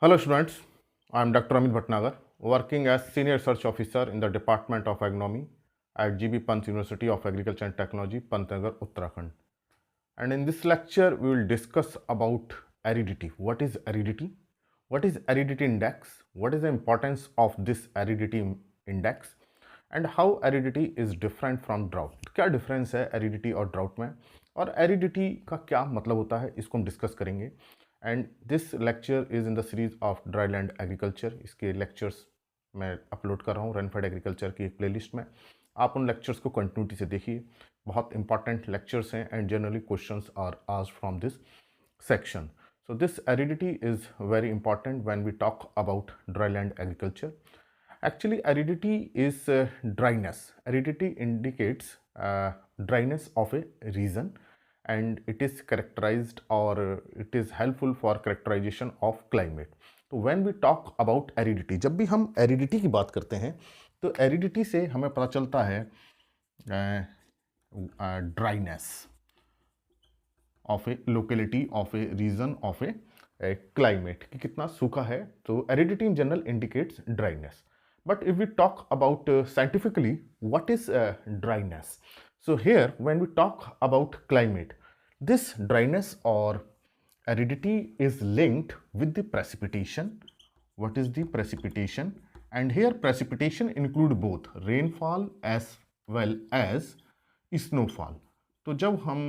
Hello students, I am Dr. Amit Bhatnagar, working as Senior Research Officer in the Department of Agronomy at GB Pant University of Agriculture and Technology, Pantnagar, Uttarakhand. And in this lecture, we will discuss about aridity. What is aridity? What is aridity index? What is the importance of this aridity index? And how aridity is different from drought? क्या difference है aridity और drought में? और aridity का क्या मतलब होता है, इसको हम डिस्कस करेंगे. And this lecture is in the series of dry land agriculture. इसके लेक्चर्स मैं अपलोड कर रहा हूँ रनफेड एग्रीकल्चर की एक प्लेलिस्ट में. आप उन लेक्चर्स को कंटिन्यूटी से देखिए, बहुत इंपॉर्टेंट लेक्चर्स हैं and generally questions are asked from this section. So this aridity is very important when we talk about dry land agriculture. Actually, aridity is dryness. Aridity indicates dryness of a region, and it is characterized or it is helpful for characterization of climate. तो when we talk about aridity, जब भी हम aridity की बात करते हैं तो aridity से हमें पता चलता है dryness of a locality, of a region, of a climate, कि कितना सूखा है. तो aridity in general indicates dryness. But if we talk about scientifically, what is dryness? So here, when we talk about climate, this dryness or aridity is linked with the precipitation. What is the precipitation? And here precipitation include both rainfall as well as snowfall. तो जब हम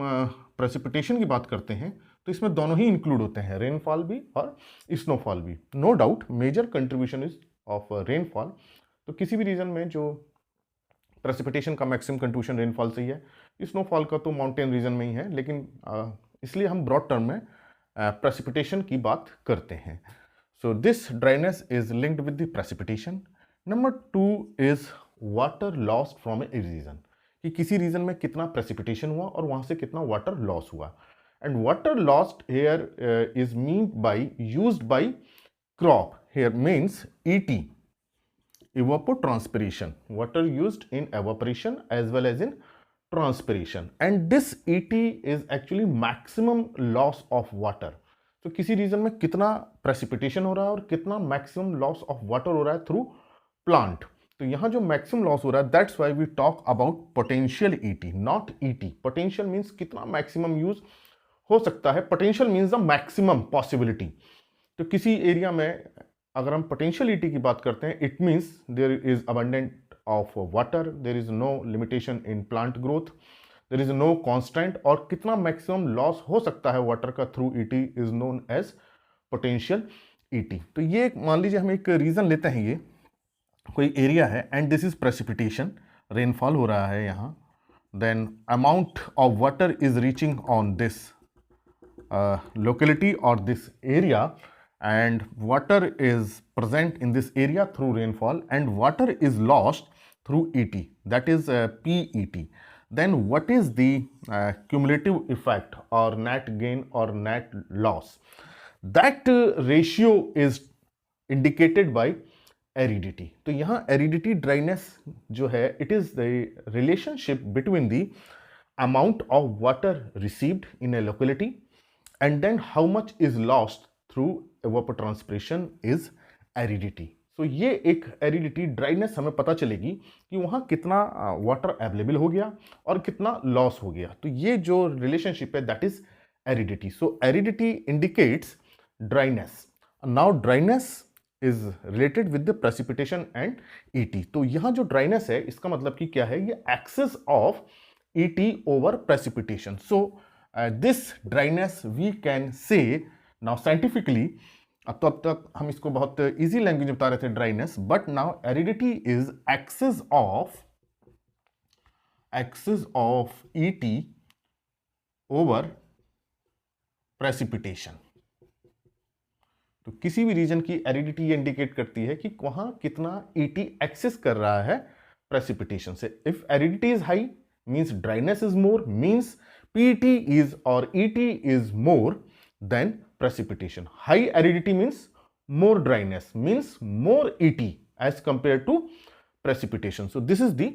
precipitation की बात करते हैं तो इसमें दोनों ही इंक्लूड होते हैं, रेनफॉल भी और स्नोफॉल भी. No doubt major contribution is of rainfall. तो किसी भी रीजन में जो प्रेसिपिटेशन का मैक्सिमम कंट्रीब्यूशन रेनफॉल से ही है, स्नोफॉल का तो माउंटेन रीजन में ही है, लेकिन इसलिए हम ब्रॉड टर्म में प्रेसिपिटेशन की बात करते हैं. So this dryness is linked with the precipitation. Number 2 is water lost from a region, कि किसी रीजन में कितना प्रेसिपिटेशन हुआ और वहां से कितना वाटर लॉस हुआ. And water lost here is mean by used by crop. Here means ET, evapotranspiration, water used in evaporation as well as in transpiration. And this ET is actually maximum loss of water. तो किसी reason में कितना precipitation हो रहा है और कितना maximum loss of water हो रहा है थ्रू प्लांट. तो यहां जो मैक्सिमम लॉस हो रहा है, that's why we talk about potential ET, not ET. Potential means कितना मैक्सिमम यूज हो सकता है, potential means the maximum possibility. तो किसी एरिया में अगर हम पोटेंशियल ईटी की बात करते हैं, it means there is abundant of water, there is no limitation in plant growth, there is no constant, और कितना मैक्सिमम लॉस हो सकता है वाटर का through ET is known as potential ET. तो ये मान लीजिए हम एक रीजन लेते हैं, ये कोई एरिया है and this is precipitation, rainfall हो रहा है यहाँ. Then amount of water is reaching on this locality or this area, and water is present in this area through rainfall, and water is lost through ET, that is PET. Then what is the cumulative effect or net gain or net loss? That ratio is indicated by aridity. तो यहाँ aridity dryness जो है, it is the relationship between the amount of water received in a locality and then how much is lost through evapotranspiration is aridity. So ये एक aridity dryness हमें पता चलेगी कि वहाँ कितना वाटर अवेलेबल हो गया और कितना लॉस हो गया. तो ये जो रिलेशनशिप है, that is aridity. So aridity indicates dryness. Now dryness is related with the precipitation and ET. तो यहाँ जो dryness है, इसका मतलब कि क्या है, ये excess of ET over precipitation. So this dryness we can say now scientifically. अब तक हम इसको बहुत इजी लैंग्वेज में बता रहे थे dryness, but now aridity is excess of ET over precipitation. तो किसी भी रीजन की एरिडिटी ये इंडिकेट करती है कि वहां कितना ईटी एक्सेस कर रहा है प्रेसिपिटेशन से. If aridity is high means dryness is more, means PET is or ET is more than precipitation. High aridity means more dryness, means more ET as compared to precipitation. So this is the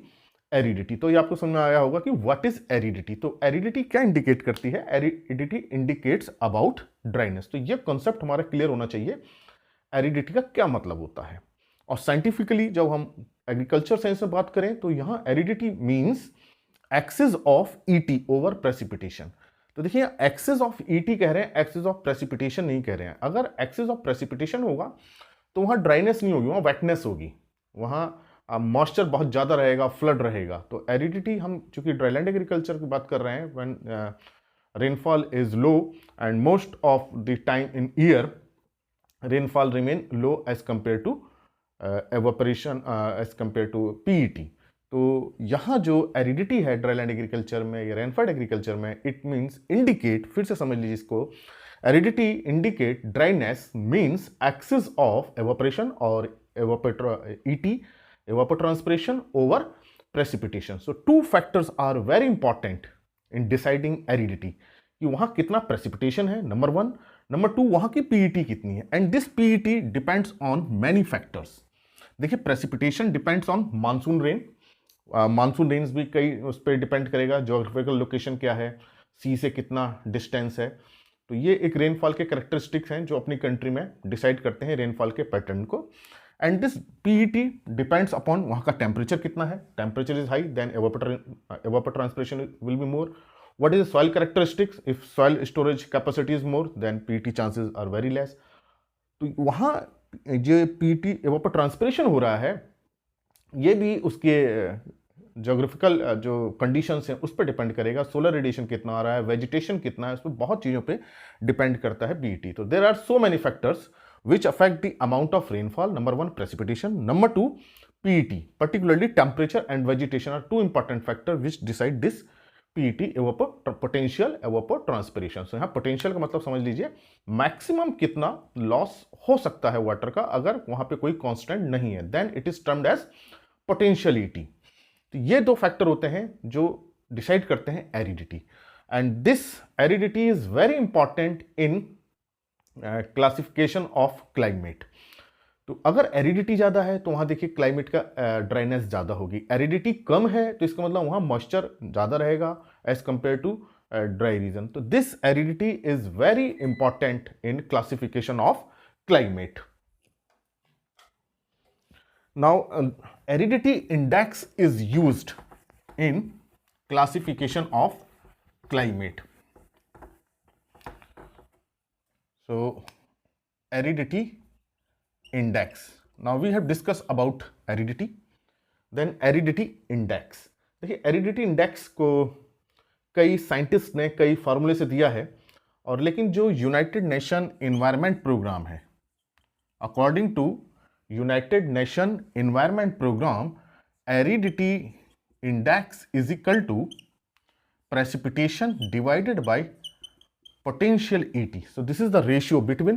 aridity. तो ये आपको समझ में आया होगा कि what is aridity. तो aridity क्या इंडिकेट करती है? aridity indicates about dryness. तो ये कॉन्सेप्ट हमारा क्लियर होना चाहिए. एरिडिटी का क्या मतलब होता है। और साइंटिफिकली जब हम एग्रीकल्चर साइंस में बात करें तो यहाँ aridity means excess of ET over precipitation. तो देखिए एक्सिस ऑफ ईटी कह रहे हैं, एक्सिस ऑफ प्रेसिपिटेशन नहीं कह रहे हैं। अगर एक्सिस ऑफ प्रेसिपिटेशन होगा तो वहाँ ड्राइनेस नहीं होगी, वहाँ वेटनेस होगी, वहाँ मॉइस्चर बहुत ज़्यादा रहेगा, फ्लड रहेगा। तो एरिडिटी, हम चूंकि ड्राईलैंड एग्रीकल्चर की बात कर रहे हैं, when rainfall is low and most of the time in year rainfall remain low as compare to evaporation as compare to PET. तो यहाँ जो एरिडिटी है ड्राईलैंड एग्रीकल्चर में या रेनफेड एग्रीकल्चर में, इट मीन्स इंडिकेट, फिर से समझ लीजिए इसको, aridity indicate dryness means excess of evaporation और ET evapotranspiration over precipitation. So two factors are very important in deciding aridity, कि वहां कितना precipitation है नंबर वन, नंबर टू वहां की पीईटी कितनी है, and this PET depends on many factors. देखिए precipitation depends on monsoon rain, monsoon rains भी कई उस पर डिपेंड करेगा, जोग्राफिकल लोकेशन क्या है, सी से कितना डिस्टेंस है। तो ये एक रेनफॉल के करेक्टरिस्टिक्स हैं जो अपनी कंट्री में डिसाइड करते हैं रेनफॉल के पैटर्न को। And this PET depends upon वहाँ का टेम्परेचर कितना है, temperature is high then evapotranspiration will be more. What is soil characteristics, if soil storage capacity is more then PET chances are very less. तो वहाँ जो PET evapotranspiration हो रहा है ये भी उसके जोग्राफिकल जो कंडीशंस हैं उस पर डिपेंड करेगा, सोलर रेडिएशन कितना आ रहा है, वेजिटेशन कितना है, उस पर बहुत चीज़ों पे डिपेंड करता है पीईटी। तो there are so many factors which affect the amount of rainfall. Number one, precipitation. Number two, PET. Particularly temperature and vegetation are two important factors which decide this PET potential evapotranspiration. So यहाँ potential का मतलब समझ लीजिए maximum कितना loss हो सकता है water का अगर वहाँ पे कोई कांस्टेंट नहीं है, then it is termed as potentiality. तो ये दो फैक्टर होते हैं जो डिसाइड करते हैं aridity, and this aridity is very important in classification of climate. तो अगर एरिडिटी ज़्यादा है तो वहाँ देखिए क्लाइमेट का ड्राइनेस ज़्यादा होगी, एरिडिटी कम है तो इसका मतलब वहाँ मॉइस्चर ज़्यादा रहेगा as compare to dry region. तो this aridity is very important in classification of climate. Now aridity index is used in classification of climate. So aridity index. Now we have discussed about aridity, then aridity index. देखिए aridity index को कई scientist ने कई फार्मूले से दिया है, और लेकिन जो यूनाइटेड नेशन इन्वायरमेंट प्रोग्राम है, according to United Nation Environment Programme, aridity index is equal to precipitation divided by potential ET. So this is the ratio between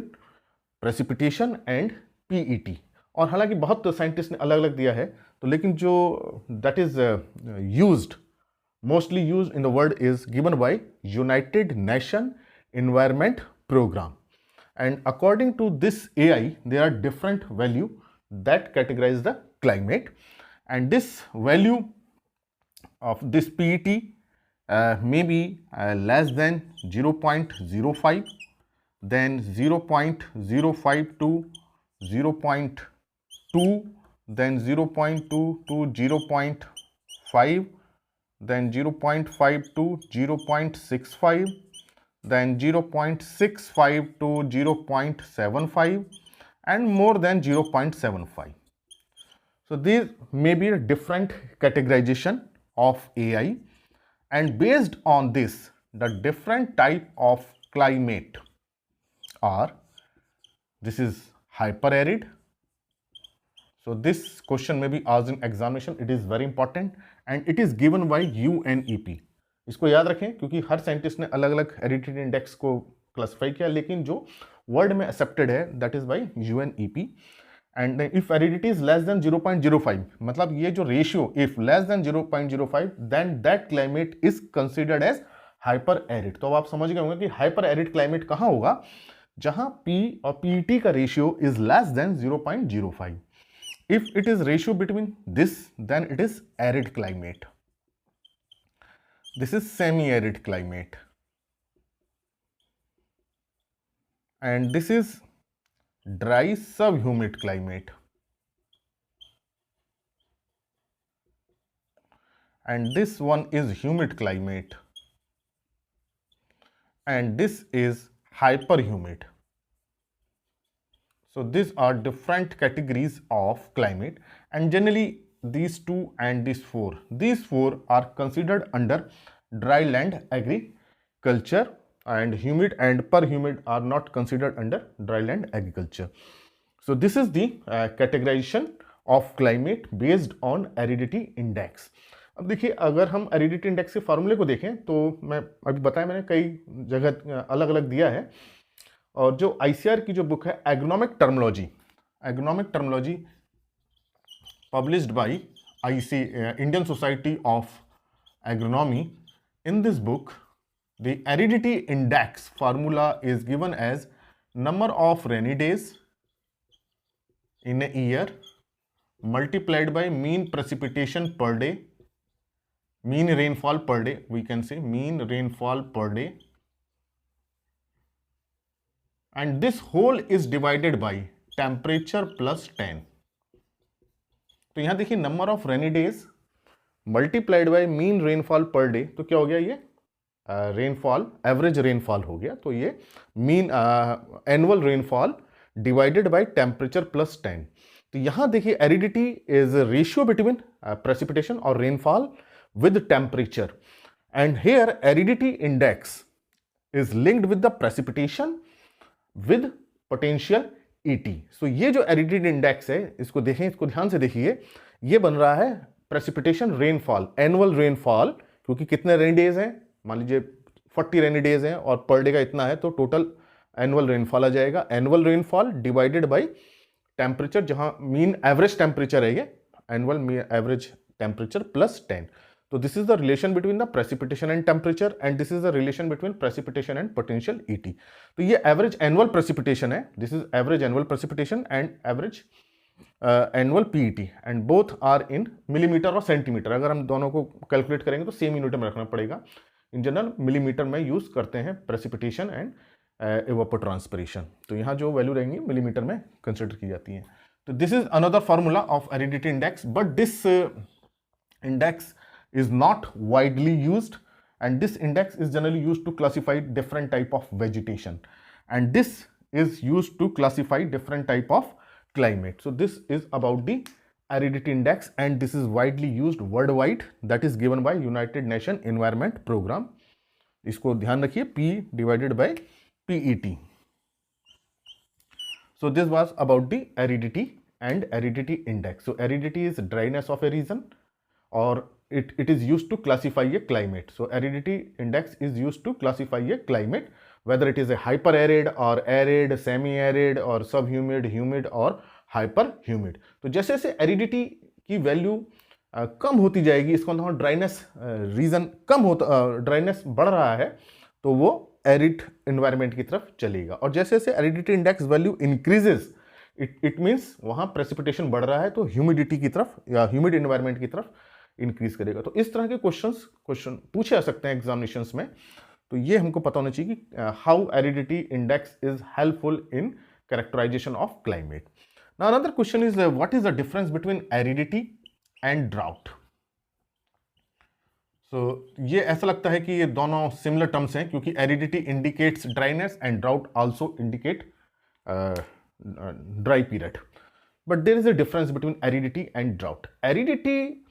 precipitation and PET. और हालांकि बहुत साइंटिस्ट ने अलग अलग दिया है, तो लेकिन जो that is used, mostly used in the world is given by United Nation Environment Program. And according to this AI, there are different value that categorize the climate. And this value of this PET may be less than 0.05, then 0.05 to 0.2, then 0.2 to 0.5, then 0.5 to 0.65, then 0.65 to 0.75, and more than 0.75. So these may be a different categorization of AI, and based on this the different type of climate are, this is hyper arid. So this question may be asked in examination, it is very important and it is given by UNEP. इसको याद रखें क्योंकि हर scientist ने अलग अलग aridity index को classify किया, लेकिन जो वर्ल्ड में एक्सेप्टेड है that is by UNEP। And if aridity is less than 0.05, मतलब ये जो ratio if less than 0.05, then that climate is considered as hyper arid. तो अब आप समझ गए होंगे कि हाइपर एरिड क्लाइमेट कहाँ होगा, जहां P और PET का ratio is less than 0.05। If it is ratio between this, then it is arid climate. This is semi arid climate, and this is dry subhumid climate, and this one is humid climate, and this is hyperhumid. So these are different categories of climate, and generally these two and these four are considered under dry land agriculture, and humid and perhumid are not considered under dry land agriculture. So this is the categorization of climate based on aridity index. अब देखिए, अगर हम aridity index के फार्मूले को देखें तो मैं अभी बताया, मैंने कई जगह अलग अलग दिया है, और जो आईसीआर की जो बुक है agronomic terminology published by IC Indian Society of Agronomy, in this book the aridity index formula is given as number of rainy days in a year multiplied by mean precipitation per day, mean rainfall per day, we can say mean rainfall per day, and this whole is divided by temperature plus 10. तो यहां देखिए number of rainy days multiplied by mean rainfall per day, तो क्या हो गया, ये rainfall average rainfall हो गया, तो ये mean annual rainfall divided by temperature plus 10. तो यहां देखिए aridity is ratio between precipitation और rainfall with temperature, and here aridity index is linked with the precipitation with potential ET. So ये जो एरिडिटी इंडेक्स है, इसको देखें, इसको ध्यान से देखिए, ये बन रहा है प्रेसिपिटेशन रेनफॉल, एनुअल रेनफॉल, क्योंकि कितने रेनी डेज हैं, मान लीजिए 40 रेनी डेज हैं और पर डे का इतना है, तो टोटल एनुअल रेनफॉल आ जाएगा. Annual rainfall divided by temperature, जहां मीन एवरेज टेम्परेचर है, ये एनुअल एवरेज टेम्परेचर प्लस 10. तो this is the relation between the precipitation and temperature, and this is the relation between precipitation and potential ET. तो ये average annual precipitation है, this is average annual precipitation and average annual PET, and both are in millimetre और centimetre. अगर हम दोनों को calculate करेंगे तो सेम यूनिट में रखना पड़ेगा. इन जनरल मिलीमीटर में यूज करते हैं प्रेसिपिटेशन एंड evapotranspiration. तो यहाँ जो वैल्यू रहेंगी मिलीमीटर में कंसिडर की जाती हैं. तो this is another formula of aridity index, but this index is not widely used, and this index is generally used to classify different type of vegetation, and this is used to classify different type of climate. So this is about the aridity index, and this is widely used worldwide, that is given by United Nations Environment Program. इसको ध्यान रखिए, P divided by PET. So this was about the aridity and aridity index. So aridity is dryness of a region, or it is used to classify a climate. So aridity index is used to classify a climate, whether it is a hyper arid or arid, semi arid or subhumid, humid or hyper humid. तो जैसे जैसे aridity की value कम होती जाएगी, इसको हम dryness reason कम होता, dryness बढ़ रहा है, तो वो एरिड एनवायरनमेंट की तरफ चलेगा. और जैसे जैसे aridity index value increases, it means वहां प्रेसिपिटेशन बढ़ रहा है, तो ह्यूमिडिटी की तरफ या ह्यूमिड एनवायरनमेंट की तरफ इंक्रीज करेगा. तो इस तरह के क्वेश्चन पूछे जा सकते हैं एग्जामिनेशंस में. तो ये हमको पता होना चाहिए कि how aridity index is helpful in characterisation of climate. Now another question is what is the difference between aridity and drought. So ये ऐसा लगता है कि ये दोनों सिमिलर टर्म्स हैं, क्योंकि aridity indicates dryness and drought also indicate dry period. But there is a difference between aridity and drought. Aridity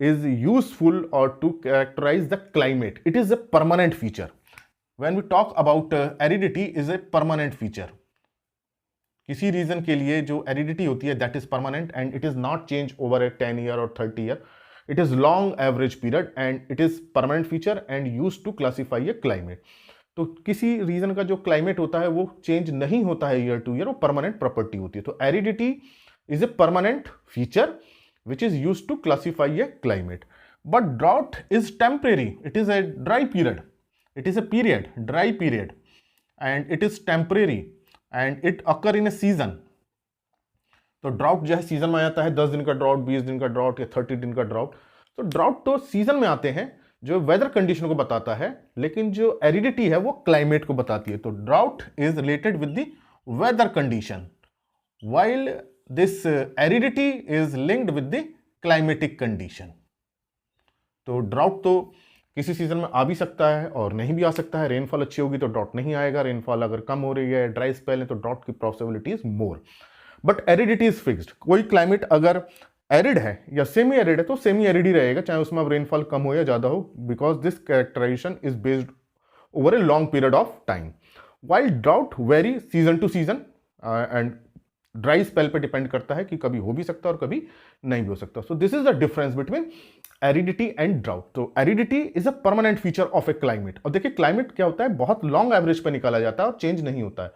is useful or to characterize the climate. It is a permanent feature. When we talk about aridity is a permanent feature. किसी reason के लिए जो aridity होती है that is permanent and it is not change over a 10 year or 30 year. It is long average period and it is permanent feature and used to classify a climate. तो किसी reason का जो climate होता है वो change नहीं होता है ईयर टू ईयर, वो परमानेंट प्रॉपर्टी होती है. तो aridity is a permanent feature which is used to classify a climate. But drought is temporary. It is a dry period. It is a period, dry period, and it is temporary and it occur in a season. तो drought जो है season में आता है, 10 दिन का drought, 20 दिन का ड्राउट या 30 दिन का ड्राउट. तो ड्राउट तो सीजन में आते हैं जो वेदर कंडीशन को बताता है, लेकिन जो एरिडिटी है वो क्लाइमेट को बताती है. तो drought is related with the weather condition while this aridity is linked with the climatic condition. तो ड्राउट तो किसी सीजन में आ भी सकता है और नहीं भी आ सकता है. रेनफॉल अच्छी होगी तो ड्राउट नहीं आएगा, रेनफॉल अगर कम हो रही है, ड्राई स्पेल है, तो ड्राउट की possibility is more. But aridity is fixed. कोई क्लाइमेट अगर एरिड है या सेमी एरिड है तो सेमी एरिड ही रहेगा, चाहे उसमें अब रेनफॉल कम हो या ज्यादा हो, because this characterization is based over a long period of time. While drought vary season to season and dry spell पे डिपेंड करता है कि कभी हो भी सकता है और कभी नहीं भी हो सकता. So this is the difference between aridity and drought. तो aridity is a permanent feature of a climate. और देखिए क्लाइमेट क्या होता है, बहुत लॉन्ग एवरेज पे निकाला जाता है और चेंज नहीं होता है.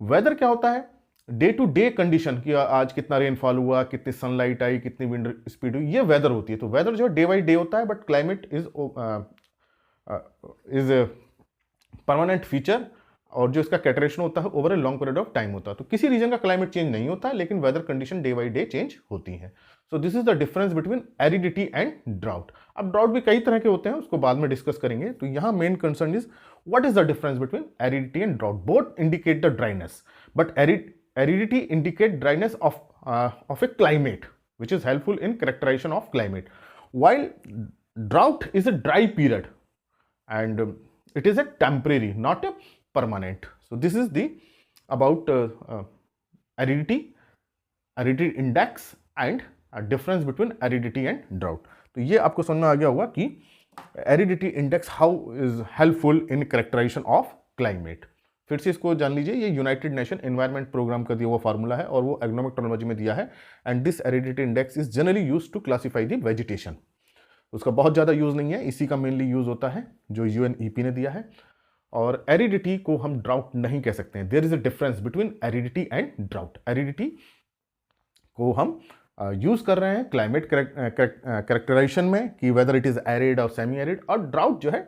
वेदर क्या होता है, डे टू डे कंडीशन कि आज कितना रेनफॉल हुआ, कितनी सनलाइट आई, कितनी विंड स्पीड हुई, ये वेदर होती है. तो वेदर जो है डे बाई डे होता है, but climate is permanent feature, और जो इसका कैटरेशन होता है over a long period of time होता है. तो किसी रीजन का क्लाइमेट चेंज नहीं होता है, लेकिन weather condition day by day change होती है. So this is the difference between aridity and drought. अब ड्राउट भी कई तरह के होते हैं, उसको बाद में डिस्कस करेंगे. तो यहाँ main concern is what is the difference between aridity and drought. Both indicate the dryness, but aridity indicate dryness of a climate, which is helpful in characterization of climate, while drought is a dry period and it is a temporary, not a permanent. So this is the about aridity index and difference between aridity and drought. तो ये आपको समझ में आ गया होगा कि aridity index how is helpful in characterization of climate. फिर से इसको जान लीजिए, ये यूनाइटेड नेशन एनवायरनमेंट प्रोग्राम का दिया हुआ फार्मूला है और वो एग्नोमिक टर्मिनोलॉजी में दिया है. And this aridity index is generally used to classify the vegetation. उसका बहुत ज़्यादा यूज़ नहीं है, इसी का मेनली यूज़ होता है जो UNEP ने दिया है. और एरिडिटी को हम ड्राउट नहीं कह सकते हैं. There is a difference between aridity and drought. Aridity को हम यूज़ कर रहे हैं क्लाइमेट कैरेक्टराइजेशन में कि वेदर इट इज़ एरिड और सेमी एरिड, और ड्राउट जो है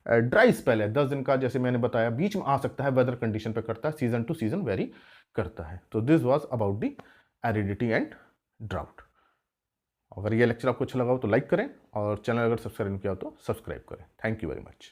ड्राई स्पेल है, 10 दिन का, जैसे मैंने बताया, बीच में आ सकता है, वेदर कंडीशन पे करता है, सीजन टू सीजन वेरी करता है. तो this was about the aridity and drought. अगर ये लेक्चर आपको अच्छा लगा हो तो लाइक करें, और चैनल अगर सब्सक्राइब नहीं किया हो तो सब्सक्राइब करें. Thank you very much.